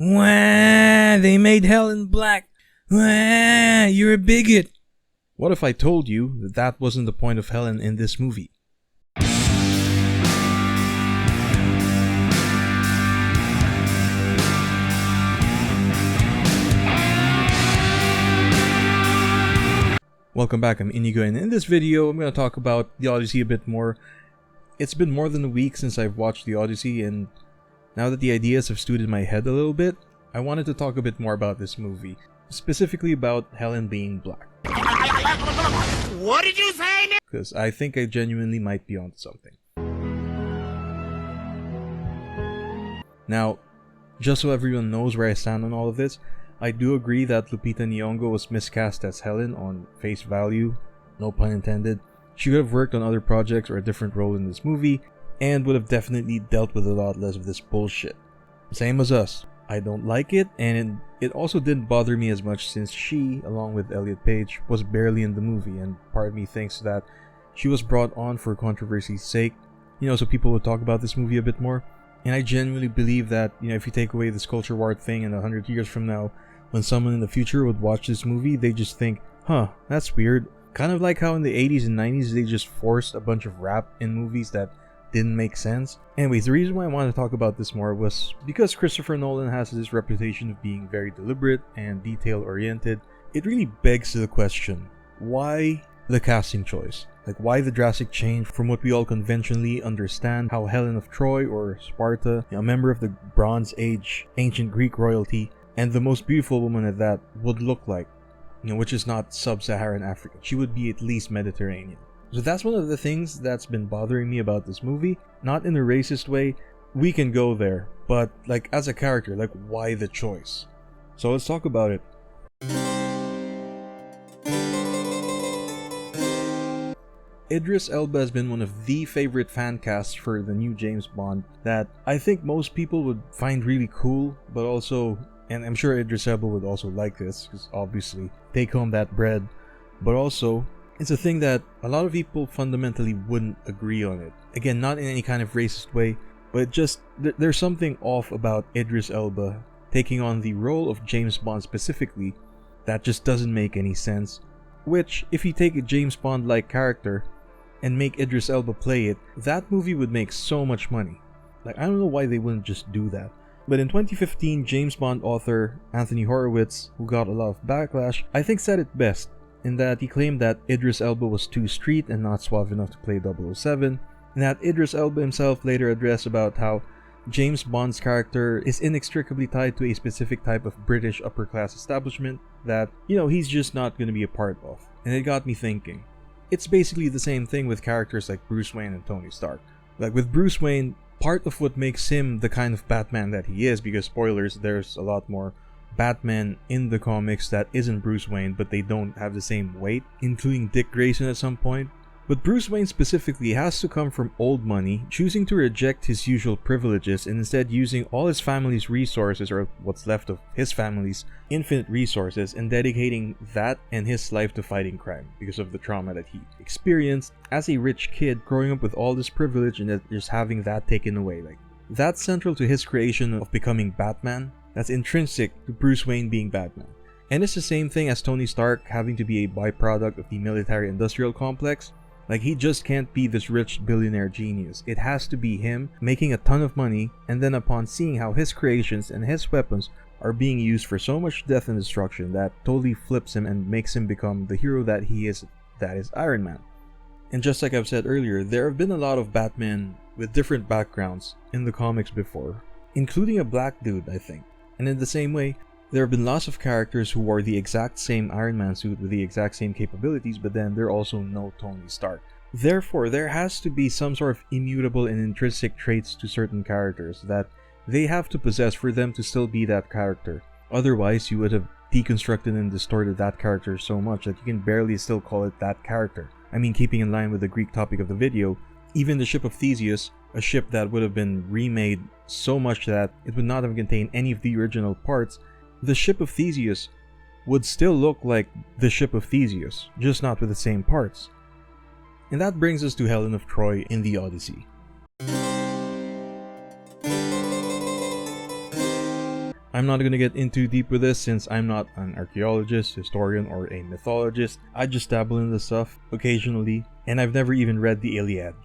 Wah, they made Helen black. Wah, you're a bigot. What if I told you that that wasn't the point of Helen in this movie? Welcome back, I'm Inigo, and in this video I'm going to talk about the Odyssey a bit more. It's been more than a week since I've watched the Odyssey, and now that the ideas have stewed in my head a little bit, I wanted to talk a bit more about this movie. Specifically about Helen being black. What did you say? Because I think I genuinely might be onto something. Now, just so everyone knows where I stand on all of this, I do agree that Lupita Nyong'o was miscast as Helen on face value, no pun intended. She could have worked on other projects or a different role in this movie, and would have definitely dealt with a lot less of this bullshit. Same as us. I don't like it, and it also didn't bother me as much since she, along with Elliot Page, was barely in the movie, and part of me thinks that she was brought on for controversy's sake, so people would talk about this movie a bit more. And I genuinely believe that, if you take away this culture war thing and 100 years from now, when someone in the future would watch this movie, they just think, huh, that's weird. Kind of like how in the 80s and 90s they just forced a bunch of rap in movies that didn't make sense. Anyways, the reason why I wanted to talk about this more was because Christopher Nolan has this reputation of being very deliberate and detail-oriented. It really begs the question, why the casting choice? Like, why the drastic change from what we all conventionally understand how Helen of Troy or Sparta, a member of the Bronze Age ancient Greek royalty, and the most beautiful woman at that, would look like, which is not sub-Saharan African. She would be at least Mediterranean. So that's one of the things that's been bothering me about this movie. Not in a racist way, we can go there, but like as a character, like why the choice? So let's talk about it. Idris Elba has been one of the favorite fan casts for the new James Bond that I think most people would find really cool, but also, and I'm sure Idris Elba would also like this, because obviously, take home that bread, but also, it's a thing that a lot of people fundamentally wouldn't agree on it. Again, not in any kind of racist way, but just, there's something off about Idris Elba taking on the role of James Bond specifically that just doesn't make any sense. Which, if you take a James Bond-like character and make Idris Elba play it, that movie would make so much money. Like, I don't know why they wouldn't just do that. But in 2015, James Bond author Anthony Horowitz, who got a lot of backlash, I think said it best, in that he claimed that Idris Elba was too street and not suave enough to play 007, and that Idris Elba himself later addressed about how James Bond's character is inextricably tied to a specific type of British upper-class establishment that, he's just not going to be a part of. And it got me thinking. It's basically the same thing with characters like Bruce Wayne and Tony Stark. Like with Bruce Wayne, part of what makes him the kind of Batman that he is, because spoilers, there's a lot more Batman in the comics that isn't Bruce Wayne, but they don't have the same weight, including Dick Grayson at some point. But Bruce Wayne specifically has to come from old money, choosing to reject his usual privileges and instead using all his family's resources, or what's left of his family's infinite resources, and dedicating that and his life to fighting crime because of the trauma that he experienced as a rich kid growing up with all this privilege and just having that taken away. Like, that's central to his creation of becoming Batman. That's intrinsic to Bruce Wayne being Batman. And it's the same thing as Tony Stark having to be a byproduct of the military-industrial complex. Like, he just can't be this rich billionaire genius. It has to be him making a ton of money, and then upon seeing how his creations and his weapons are being used for so much death and destruction, that totally flips him and makes him become the hero that he is, that is Iron Man. And just like I've said earlier, there have been a lot of Batman with different backgrounds in the comics before, including a black dude, I think. And in the same way, there have been lots of characters who wore the exact same Iron Man suit with the exact same capabilities, but then they're also no Tony Stark. Therefore, there has to be some sort of immutable and intrinsic traits to certain characters that they have to possess for them to still be that character. Otherwise, you would have deconstructed and distorted that character so much that you can barely still call it that character. I mean, keeping in line with the Greek topic of the video, even the ship of Theseus, a ship that would have been remade so much that it would not have contained any of the original parts, the ship of Theseus would still look like the ship of Theseus, just not with the same parts. And that brings us to Helen of Troy in the Odyssey. I'm not gonna get in too deep with this since I'm not an archaeologist, historian, or a mythologist. I just dabble in this stuff occasionally, and I've never even read the Iliad.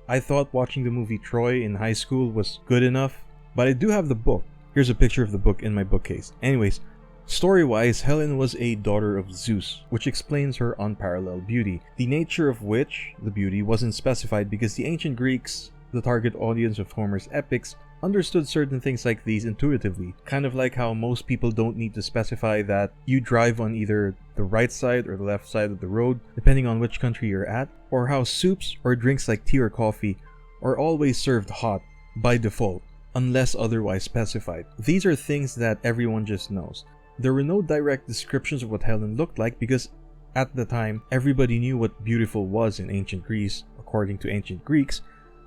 I thought watching the movie Troy in high school was good enough, but I do have the book. Here's a picture of the book in my bookcase. Anyways, story-wise, Helen was a daughter of Zeus, which explains her unparalleled beauty, the nature of which, the beauty, wasn't specified because the ancient Greeks, the target audience of Homer's epics, understood certain things like these intuitively, kind of like how most people don't need to specify that you drive on either the right side or the left side of the road, depending on which country you're at, or how soups or drinks like tea or coffee are always served hot by default, unless otherwise specified. These are things that everyone just knows. There were no direct descriptions of what Helen looked like because at the time, everybody knew what beautiful was in ancient Greece, according to ancient Greeks.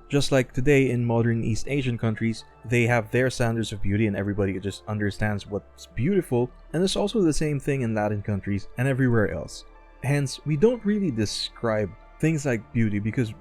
Just like today in modern East Asian countries, they have their standards of beauty and everybody just understands what's beautiful, and it's also the same thing in Latin countries and everywhere else. Hence, we don't really describe things like beauty because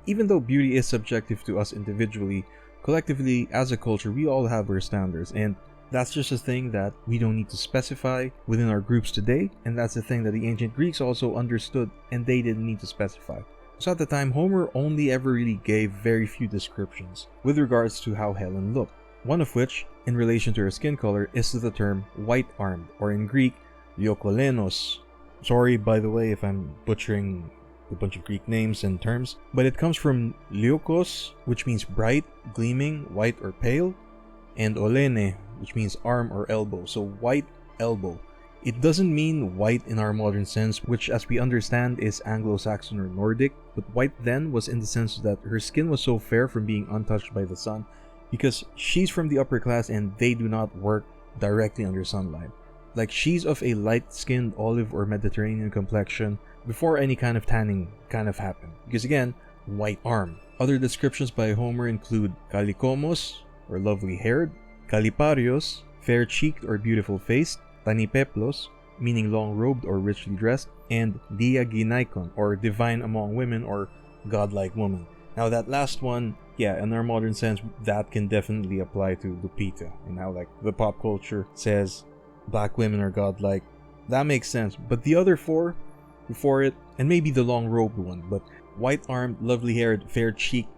even though beauty is subjective to us individually, collectively as a culture, we all have our standards, and that's just a thing that we don't need to specify within our groups today, and that's a thing that the ancient Greeks also understood and they didn't need to specify. So at the time, Homer only ever really gave very few descriptions with regards to how Helen looked. One of which, in relation to her skin color, is to the term white-armed, or in Greek, liokolenos. Sorry, by the way, if I'm butchering a bunch of Greek names and terms, but it comes from liokos, which means bright, gleaming, white or pale, and olene, which means arm or elbow, so white elbow. It doesn't mean white in our modern sense, which as we understand is Anglo-Saxon or Nordic, but white then was in the sense that her skin was so fair from being untouched by the sun, because she's from the upper class and they do not work directly under sunlight. Like, she's of a light-skinned olive or Mediterranean complexion before any kind of tanning kind of happened, because again, white arm. Other descriptions by Homer include kalikomos, or lovely-haired, kaliparios, fair-cheeked or beautiful-faced, tanipeplos, meaning long-robed or richly dressed, and diaginaikon, or divine among women or godlike woman. Now that last one, yeah, in our modern sense, that can definitely apply to Lupita, and how like the pop culture says black women are godlike. That makes sense, but the other four before it, and maybe the long-robed one, but white-armed, lovely-haired, fair-cheeked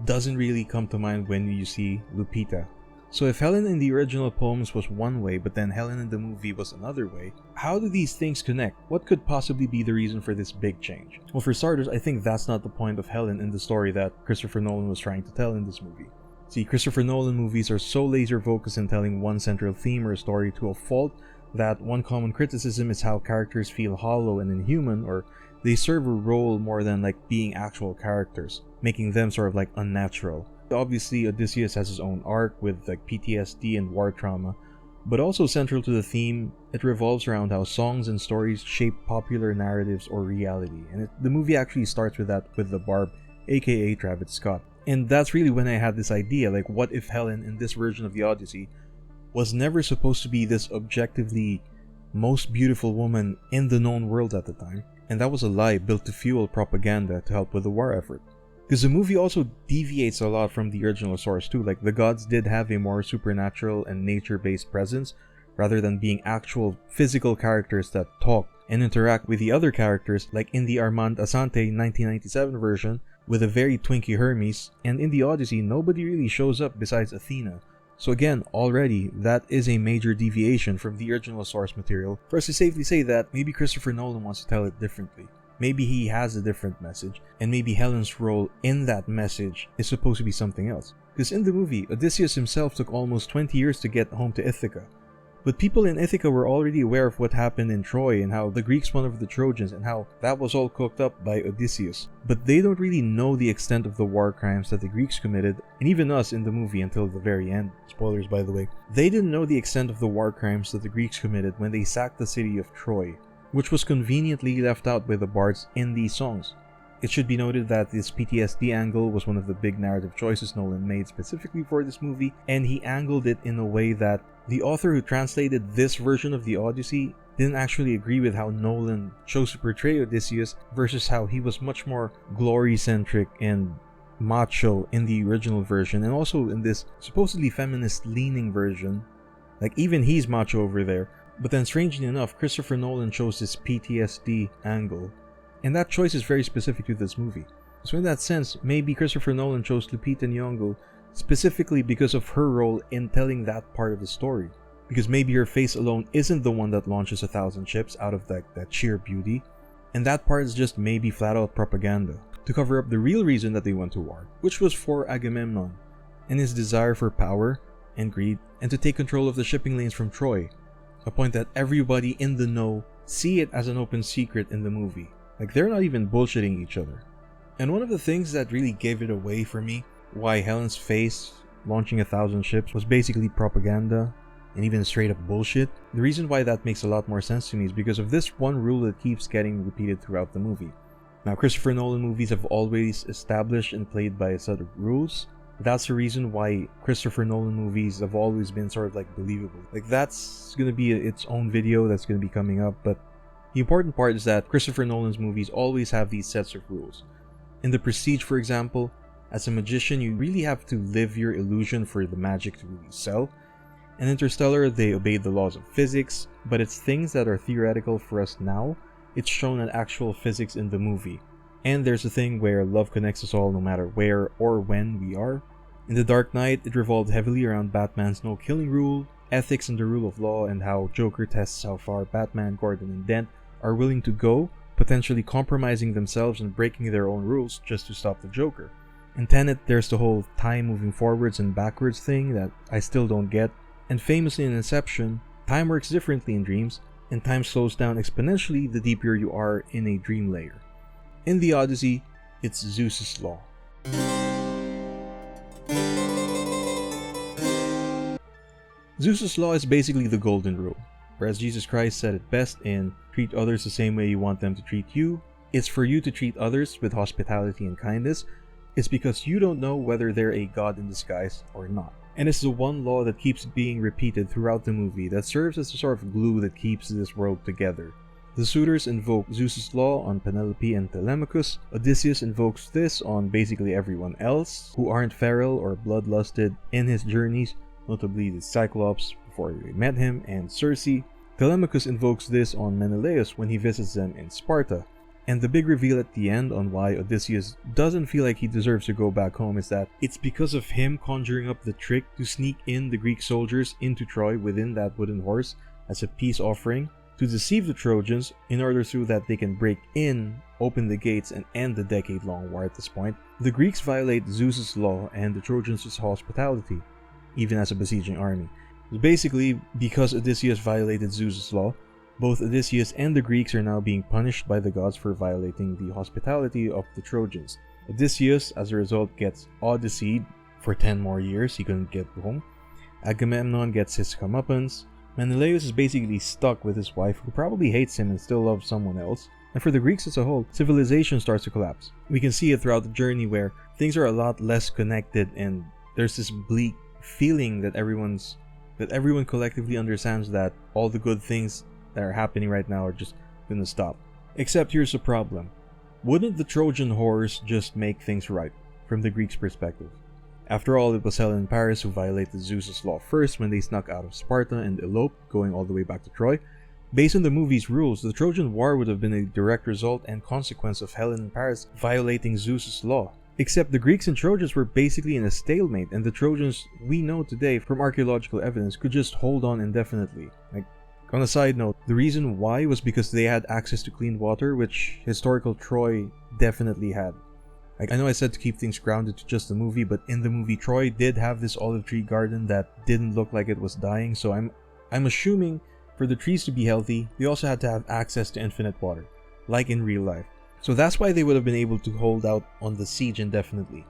doesn't really come to mind when you see Lupita. So if Helen in the original poems was one way, but then Helen in the movie was another way, how do these things connect? What could possibly be the reason for this big change? Well, for starters, I think that's not the point of Helen in the story that Christopher Nolan was trying to tell in this movie. See, Christopher Nolan movies are so laser focused in telling one central theme or story to a fault that one common criticism is how characters feel hollow and inhuman, or they serve a role more than like being actual characters, making them sort of like unnatural. Obviously, Odysseus has his own arc with like PTSD and war trauma, but also central to the theme, it revolves around how songs and stories shape popular narratives or reality. And the movie actually starts with that with the Barb, aka Travis Scott. And that's really when I had this idea, like what if Helen in this version of the Odyssey was never supposed to be this objectively most beautiful woman in the known world at the time, and that was a lie built to fuel propaganda to help with the war effort. Because the movie also deviates a lot from the original source too, like the gods did have a more supernatural and nature-based presence, rather than being actual physical characters that talk and interact with the other characters, like in the Armand Assante 1997 version, with a very twinky Hermes, and in the Odyssey nobody really shows up besides Athena. So again, already, that is a major deviation from the original source material for us to safely say that maybe Christopher Nolan wants to tell it differently. Maybe he has a different message, and maybe Helen's role in that message is supposed to be something else. Because in the movie, Odysseus himself took almost 20 years to get home to Ithaca. But people in Ithaca were already aware of what happened in Troy and how the Greeks won over the Trojans and how that was all cooked up by Odysseus. But they don't really know the extent of the war crimes that the Greeks committed, and even us in the movie until the very end. Spoilers, by the way. They didn't know the extent of the war crimes that the Greeks committed when they sacked the city of Troy, which was conveniently left out by the bards in these songs. It should be noted that this PTSD angle was one of the big narrative choices Nolan made specifically for this movie, and he angled it in a way that the author who translated this version of the Odyssey didn't actually agree with how Nolan chose to portray Odysseus versus how he was much more glory-centric and macho in the original version, and also in this supposedly feminist-leaning version Like, even he's macho over there. But then, strangely enough, Christopher Nolan chose this PTSD angle. And that choice is very specific to this movie. So in that sense, maybe Christopher Nolan chose Lupita Nyong'o specifically because of her role in telling that part of the story. Because maybe her face alone isn't the one that launches 1,000 ships out of that sheer beauty. And that part is just maybe flat out propaganda to cover up the real reason that they went to war, which was for Agamemnon and his desire for power and greed and to take control of the shipping lanes from Troy. A point that everybody in the know see it as an open secret in the movie. Like, they're not even bullshitting each other. And one of the things that really gave it away for me, why Helen's face launching 1,000 ships was basically propaganda and even straight up bullshit, the reason why that makes a lot more sense to me is because of this one rule that keeps getting repeated throughout the movie. Now, Christopher Nolan movies have always established and played by a set of rules. That's the reason why Christopher Nolan movies have always been sort of like believable. Like, that's gonna be its own video that's gonna be coming up, but the important part is that Christopher Nolan's movies always have these sets of rules. In The Prestige, for example, as a magician, you really have to live your illusion for the magic to really sell. In Interstellar, they obeyed the laws of physics, but it's things that are theoretical for us now. It's shown in actual physics in the movie. And there's a thing where love connects us all no matter where or when we are. In The Dark Knight, it revolved heavily around Batman's no-killing rule, ethics and the rule of law, and how Joker tests how far Batman, Gordon, and Dent are willing to go, potentially compromising themselves and breaking their own rules just to stop the Joker. In Tenet, there's the whole time moving forwards and backwards thing that I still don't get. And famously in Inception, time works differently in dreams, and time slows down exponentially the deeper you are in a dream layer. In the Odyssey, it's Zeus's law. Zeus's law is basically the golden rule, whereas Jesus Christ said it best in treat others the same way you want them to treat you. It's for you to treat others with hospitality and kindness. It's because you don't know whether they're a god in disguise or not. And it's the one law that keeps being repeated throughout the movie that serves as a sort of glue that keeps this world together. The suitors invoke Zeus's law on Penelope and Telemachus. Odysseus invokes this on basically everyone else who aren't feral or bloodlusted in his journeys, notably the Cyclops before they met him and Circe. Telemachus invokes this on Menelaus when he visits them in Sparta. And the big reveal at the end on why Odysseus doesn't feel like he deserves to go back home is that it's because of him conjuring up the trick to sneak in the Greek soldiers into Troy within that wooden horse as a peace offering to deceive the Trojans in order so that they can break in, open the gates, and end the decade-long war at this point. The Greeks violate Zeus's law and the Trojans' hospitality, even as a besieging army. Basically, because Odysseus violated Zeus's law, both Odysseus and the Greeks are now being punished by the gods for violating the hospitality of the Trojans. Odysseus, as a result, gets Odysseyed for 10 more years, he couldn't get home. Agamemnon gets his comeuppance. Menelaus is basically stuck with his wife, who probably hates him and still loves someone else. And for the Greeks as a whole, civilization starts to collapse. We can see it throughout the journey where things are a lot less connected and there's this bleak feeling that everyone collectively understands that all the good things that are happening right now are just gonna stop. Except here's the problem. Wouldn't the Trojan horse just make things right, from the Greeks' perspective? After all, it was Helen and Paris who violated Zeus's law first when they snuck out of Sparta and eloped, going all the way back to Troy. Based on the movie's rules, the Trojan War would have been a direct result and consequence of Helen and Paris violating Zeus's law. Except the Greeks and Trojans were basically in a stalemate, and the Trojans we know today from archaeological evidence could just hold on indefinitely. On a side note, the reason why was because they had access to clean water, which historical Troy definitely had. I know I said to keep things grounded to just the movie, but in the movie Troy did have this olive tree garden that didn't look like it was dying, so I'm assuming for the trees to be healthy, they also had to have access to infinite water, like in real life. So that's why they would have been able to hold out on the siege indefinitely.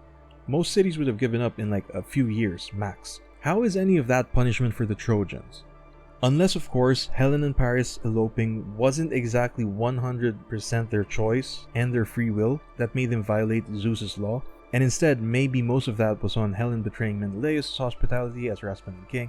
Most cities would have given up in like a few years, max. How is any of that punishment for the Trojans? Unless, of course, Helen and Paris eloping wasn't exactly 100% their choice and their free will that made them violate Zeus's law, and instead maybe most of that was on Helen betraying Menelaus' hospitality as Rasputin King.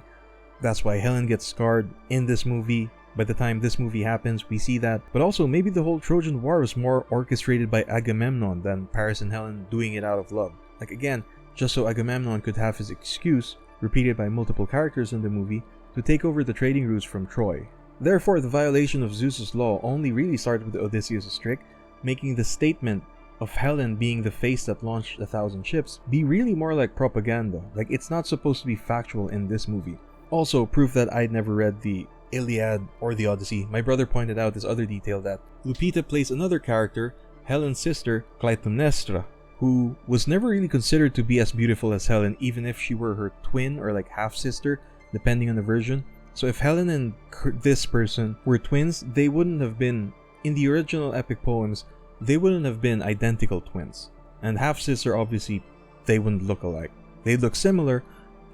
That's why Helen gets scarred in this movie. By the time this movie happens, we see that. But also, maybe the whole Trojan War was more orchestrated by Agamemnon than Paris and Helen doing it out of love. Again, just so Agamemnon could have his excuse, repeated by multiple characters in the movie, to take over the trading routes from Troy. Therefore, the violation of Zeus's law only really started with Odysseus' trick, making the statement of Helen being the face that launched 1,000 ships be really more like propaganda. Like, it's not supposed to be factual in this movie. Also, proof that I'd never read the Iliad or the Odyssey, my brother pointed out this other detail that Lupita plays another character, Helen's sister, Clytemnestra, who was never really considered to be as beautiful as Helen, even if she were her twin or like half-sister, depending on the version. So if Helen and this person were twins, they wouldn't have been, in the original epic poems, they wouldn't have been identical twins. And half-sister, obviously, they wouldn't look alike. They'd look similar.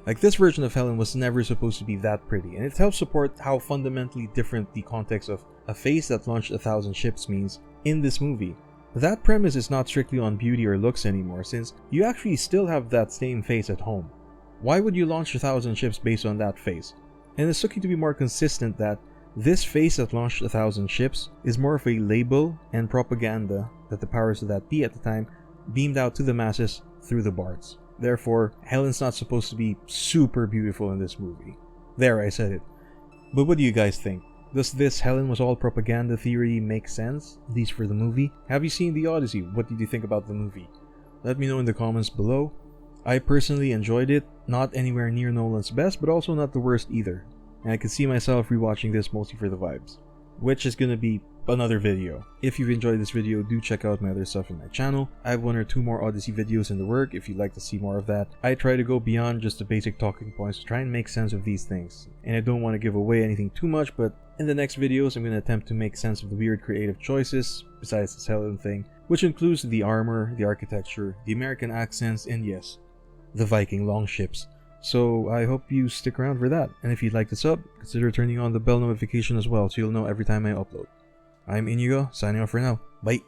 Like, this version of Helen was never supposed to be that pretty, and it helps support how fundamentally different the context of a face that launched 1,000 ships means in this movie. That premise is not strictly on beauty or looks anymore, since you actually still have that same face at home. Why would you launch 1,000 ships based on that face? And it's looking to be more consistent that this face that launched 1,000 ships is more of a label and propaganda that the powers of that be at the time beamed out to the masses through the bards. Therefore, Helen's not supposed to be super beautiful in this movie. There, I said it. But what do you guys think? Does this Helen was all propaganda theory make sense, at least for the movie? Have you seen the Odyssey? What did you think about the movie? Let me know in the comments below. I personally enjoyed it, not anywhere near Nolan's best, but also not the worst either. And I could see myself rewatching this mostly for the vibes, which is gonna be another video. If you've enjoyed this video, do check out my other stuff in my channel. I have 1 or 2 more Odyssey videos in the work if you'd like to see more of that. I try to go beyond just the basic talking points to try and make sense of these things. And I don't want to give away anything too much, but in the next videos I'm going to attempt to make sense of the weird creative choices, besides this Helen thing, which includes the armor, the architecture, the American accents, and yes, the Viking longships. So I hope you stick around for that, and if you'd like to sub, consider turning on the bell notification as well so you'll know every time I upload. I'm Inigo, signing off for now. Bye!